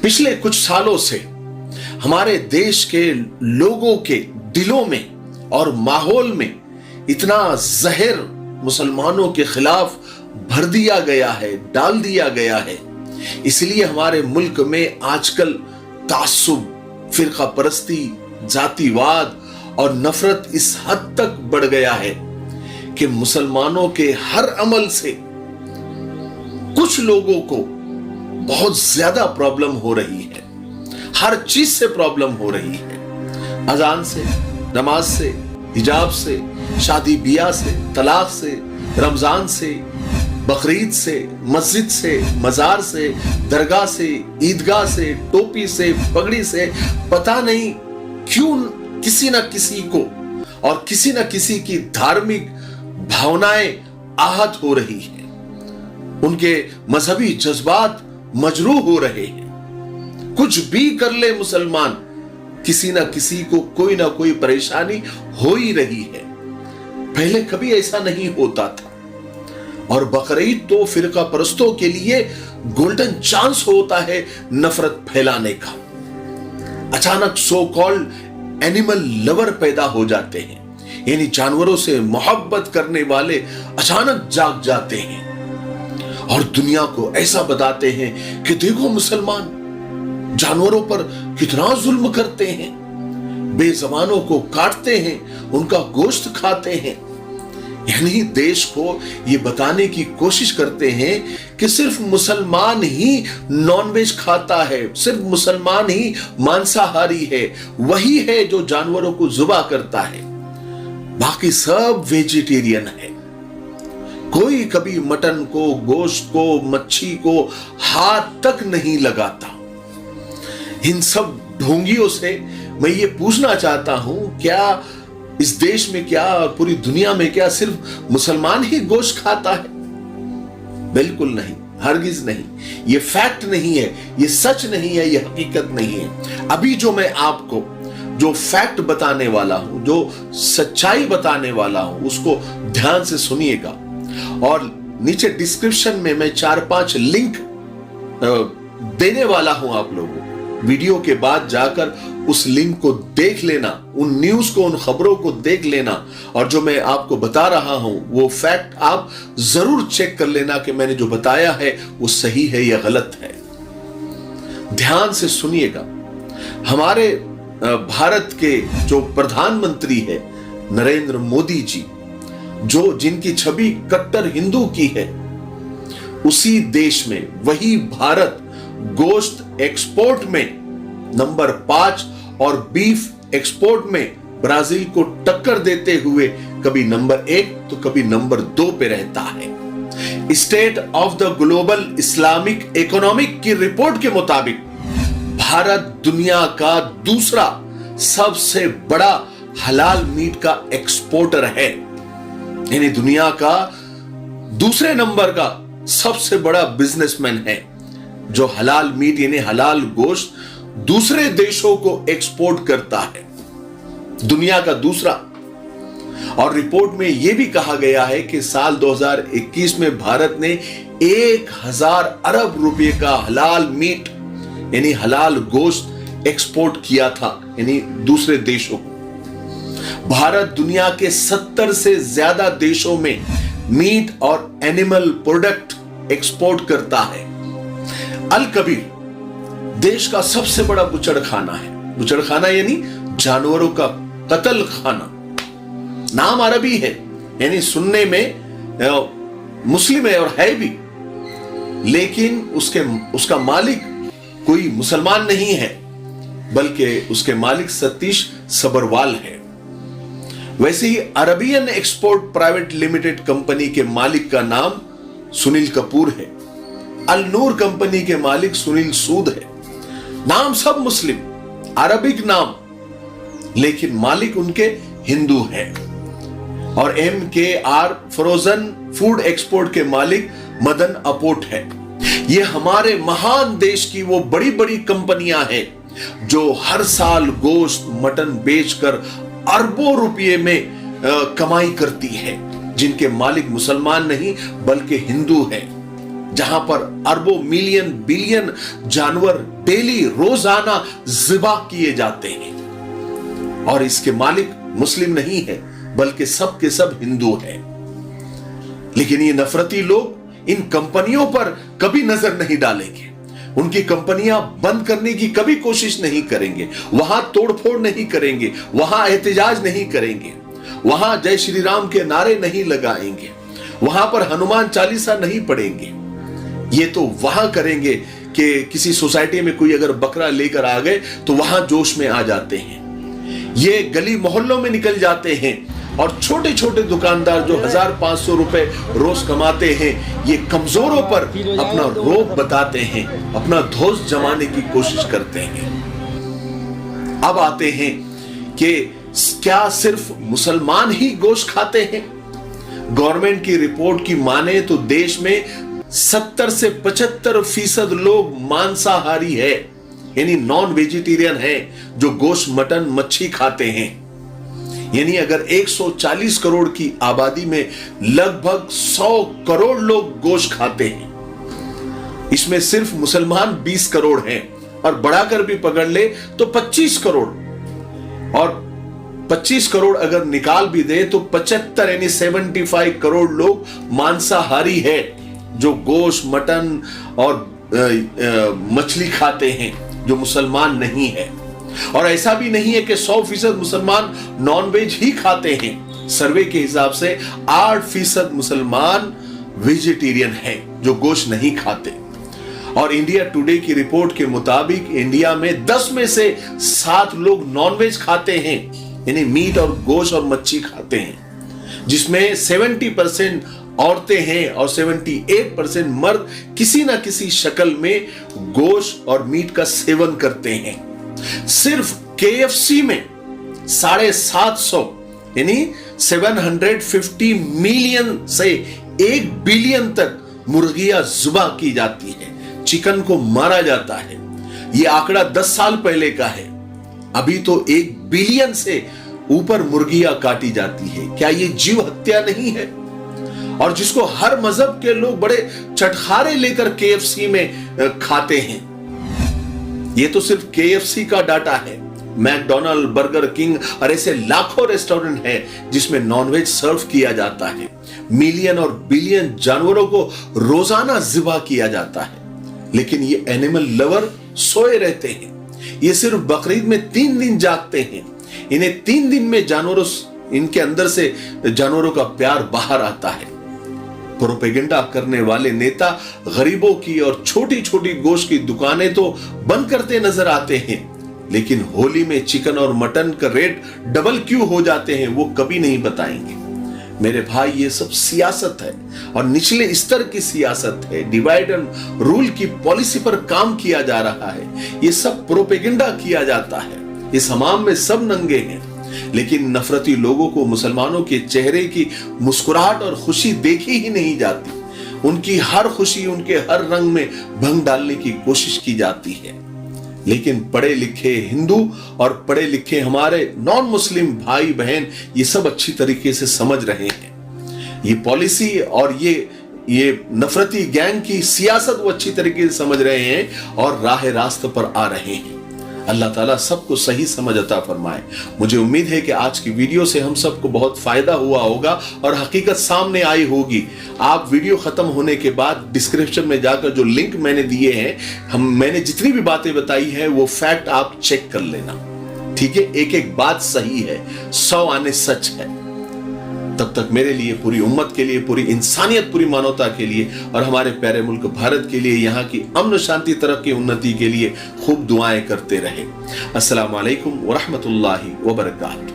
पिछले कुछ सालों से हमारे देश के लोगों के दिलों में और माहौल में इतना जहर मुसलमानों के खिलाफ भर दिया गया है, डाल दिया गया है। इसलिए हमारे मुल्क में आजकल तासुब, फिरका परस्ती, जातिवाद और नफरत इस हद तक बढ़ गया है कि मुसलमानों के हर अमल से कुछ लोगों को बहुत ज्यादा प्रॉब्लम हो रही है। हर चीज से प्रॉब्लम हो रही है। अजान से, नमाज से, हिजाब से, शादी बियाह से, तलाक से, रमजान से, बकरीद से, मस्जिद से, मजार से, दरगाह से, ईदगाह से, टोपी से, पगड़ी से, पता नहीं क्यों किसी न किसी को और किसी न किसी की धार्मिक भावनाएं आहत हो रही हैं। उनके मजहबी जज्बात मजरूह हो रहे हैं। कुछ भी कर ले मुसलमान, किसी ना किसी को कोई ना कोई परेशानी हो ही रही है। पहले कभी ऐसा नहीं होता था। और बकरीद तो फिरका परस्तों के लिए गोल्डन चांस होता है नफरत फैलाने का। अचानक सो कॉल्ड एनिमल लवर पैदा हो जाते हैं, यानी जानवरों से मोहब्बत करने वाले अचानक जाग जाते हैं और दुनिया को ऐसा बताते हैं कि देखो मुसलमान जानवरों पर कितना जुल्म करते हैं, बेज़बानों को काटते हैं, उनका गोश्त खाते हैं। यानी देश को ये बताने की कोशिश करते हैं कि सिर्फ मुसलमान ही नॉनवेज खाता है, सिर्फ मुसलमान ही मांसाहारी है, वही है जो जानवरों को जुबा करता है, बाकी सब वेजिटेरियन है। कोई कभी मटन को, गोश्त को, मच्छी को हाथ तक नहीं लगाता। इन सब ढोंगियों से मैं ये पूछना चाहता हूं, क्या इस देश में, क्या पूरी दुनिया में, क्या सिर्फ मुसलमान ही गोश्त खाता है? बिल्कुल नहीं, हरगिज नहीं। ये फैक्ट नहीं है, ये सच नहीं है, ये हकीकत नहीं है। अभी जो मैं आपको जो फैक्ट बताने वाला हूं, जो सच्चाई बताने वाला हूं, उसको ध्यान से सुनिएगा। और नीचे डिस्क्रिप्शन में मैं 4-5 लिंक देने वाला हूं आप लोगों को। वीडियो के बाद जाकर उस लिंक को देख लेना, उन न्यूज को, उन खबरों को देख लेना, और जो मैं आपको बता रहा हूं वो फैक्ट आप जरूर चेक कर लेना कि मैंने जो बताया है वो सही है या गलत है। ध्यान से सुनिएगा। हमारे भारत के जो प्रधानमंत्री है नरेंद्र मोदी जी, जो जिनकी छवि कट्टर हिंदू की है, उसी देश में, वही भारत गोश्त एक्सपोर्ट में नंबर 5 और बीफ एक्सपोर्ट में ब्राजील को टक्कर देते हुए कभी नंबर 1 तो कभी नंबर 2 पे रहता है। State of the global Islamic economic की रिपोर्ट के मुताबिक भारत दुनिया का दूसरा सबसे बड़ा हलाल मीट का एक्सपोर्टर है, यानी दुनिया का दूसरे नंबर का सबसे बड़ा बिजनेसमैन है जो हलाल मीट यानी हलाल गोश्त दूसरे देशों को एक्सपोर्ट करता है, दुनिया का दूसरा। और रिपोर्ट में यह भी कहा गया है कि साल 2021 में भारत ने 1000 अरब रुपए का हलाल मीट यानी हलाल गोश्त एक्सपोर्ट किया था, यानी दूसरे देशों को। भारत दुनिया के 70 से ज्यादा देशों में मीट और एनिमल प्रोडक्ट एक्सपोर्ट करता है। अल कबीर देश का सबसे बड़ा बुचड़खाना है। बुचड़खाना यानी जानवरों का कत्ल खाना। नाम अरबी है, यानी सुनने में मुस्लिम है और है भी, लेकिन उसका मालिक कोई मुसलमान नहीं है, बल्कि उसके मालिक सतीश सबरवाल है। वैसे ही Arabian export private limited company के मालिक का नाम सुनील कपूर है। अल नूर कंपनी के मालिक सुनील सूद है। नाम सब मुस्लिम, अरबिक नाम, लेकिन मालिक उनके हिंदू है। और MKR फ्रोजन फूड एक्सपोर्ट के मालिक मदन अपोट है। ये हमारे महान देश की वो बड़ी बड़ी कंपनियां हैं जो हर साल गोश्त, मटन बेचकर अरबों रुपये में कमाई करती है, जिनके मालिक मुसलमान नहीं बल्कि हिंदू हैं। जहां पर अरबों मिलियन बिलियन जानवर डेली रोजाना ज़िबा किए जाते हैं, और इसके मालिक मुस्लिम नहीं है बल्कि सब के सब हिंदू हैं। लेकिन ये नफरती लोग इन कंपनियों पर कभी नजर नहीं डालेंगे, उनकी कंपनियां बंद करने की कभी कोशिश नहीं करेंगे, वहां तोड़फोड़ नहीं करेंगे, वहां एहतजाज नहीं करेंगे, वहां जय श्री राम के नारे नहीं लगाएंगे, वहां पर हनुमान चालीसा नहीं पढ़ेंगे। ये तो वहां करेंगे कि किसी सोसाइटी में कोई अगर बकरा लेकर आ गए तो वहां जोश में आ जाते हैं। ये गली मोहल्लों में निकल जाते हैं और छोटे छोटे दुकानदार जो 1500 रुपए रोज कमाते हैं, ये कमजोरों पर अपना रोब बताते हैं, अपना धौंस जमाने की कोशिश करते हैं। अब आते हैं कि क्या सिर्फ मुसलमान ही गोश्त खाते हैं? गवर्नमेंट की रिपोर्ट की माने तो देश में 70 से 75% लोग मांसाहारी है, यानी नॉन वेजिटेरियन है, जो गोश्त मटन मच्छी खाते हैं। यानी अगर 140 करोड़ की आबादी में लगभग 100 करोड़ लोग गोश्त खाते हैं, इसमें सिर्फ मुसलमान 20 करोड़ हैं, और बढ़ाकर भी पकड़ ले तो 25 करोड़, और 25 करोड़ अगर निकाल भी दे तो 75 यानी 75 करोड़ लोग मांसाहारी है, जो गोश्त मटन और मछली खाते हैं, जो मुसलमान नहीं है। और ऐसा भी नहीं है कि 100% मुसलमान नॉनवेज ही खाते हैं। सर्वे के हिसाब से 8% मुसलमान वेजिटेरियन हैं, जो गोश्त नहीं खाते। और इंडिया टुडे की रिपोर्ट के मुताबिक इंडिया में 10 में से 7 लोग नॉनवेज खाते हैं, यानी मीट और गोश्त और मच्छी खाते हैं, जिसमें 70% औरतें हैं और 78% मर्द किसी ना किसी शक्ल में गोश्त और मीट का सेवन करते हैं। सिर्फ KFC में 750 यानी 750 मिलियन से 1 बिलियन तक मुर्गियां ज़ुबा की जाती है, चिकन को मारा जाता है। यह आंकड़ा 10 साल पहले का है, अभी तो 1 बिलियन से ऊपर मुर्गियां काटी जाती है। क्या यह जीव हत्या नहीं है? और जिसको हर मजहब के लोग बड़े चटखारे लेकर KFC में खाते हैं। यह तो सिर्फ KFC का डाटा है। मैकडॉनल्ड, बर्गर किंग और ऐसे लाखों रेस्टोरेंट हैं जिसमें नॉनवेज सर्व किया जाता है। मिलियन और बिलियन जानवरों को रोजाना ज़िबा किया जाता है, लेकिन ये एनिमल लवर सोए रहते हैं। ये सिर्फ बकरीद में 3 दिन जागते हैं। इन्हें 3 दिन में जानवरों, इनके अंदर से जानवरों का प्यार बाहर आता है। प्रोपेगेंडा करने वाले नेता गरीबों की और छोटी छोटी गोश्त की दुकानें तो बंद करते नजर आते हैं, लेकिन होली में चिकन और मटन का रेट डबल क्यों हो जाते हैं वो कभी नहीं बताएंगे। मेरे भाई, ये सब सियासत है और निचले स्तर की सियासत है। डिवाइड एंड रूल की पॉलिसी पर काम किया जा रहा है। ये सब प्रोपेगेंडा किया जाता है। इस हमाम में सब नंगे हैं, लेकिन नफरती लोगों को मुसलमानों के चेहरे की मुस्कुराहट और खुशी देखी ही नहीं जाती। उनकी हर खुशी, उनके हर रंग में भंग डालने की कोशिश की जाती है। लेकिन पढ़े लिखे हिंदू और पढ़े लिखे हमारे नॉन मुस्लिम भाई बहन ये सब अच्छी तरीके से समझ रहे हैं। ये पॉलिसी और ये नफरती गैंग की सियासत वो अच्छी तरीके से समझ रहे हैं और राह रास्ते पर आ रहे हैं। अल्लाह ताला सबको सही समझ अता फरमाए। मुझे उम्मीद है कि आज की वीडियो से हम सबको बहुत फायदा हुआ होगा और हकीकत सामने आई होगी। आप वीडियो खत्म होने के बाद डिस्क्रिप्शन में जाकर जो लिंक मैंने दिए हैं, मैंने जितनी भी बातें बताई है वो फैक्ट आप चेक कर लेना, ठीक है। एक एक बात सही है, 100 आने सच है। तब तक मेरे लिए, पूरी उम्मत के लिए, पूरी इंसानियत, पूरी मानवता के लिए और हमारे प्यारे मुल्क भारत के लिए, यहाँ की अमन शांति, तरक्की, उन्नति के लिए खूब दुआएं करते रहे। अस्सलाम वालेकुम व रहमतुल्लाहि व बरकातहू।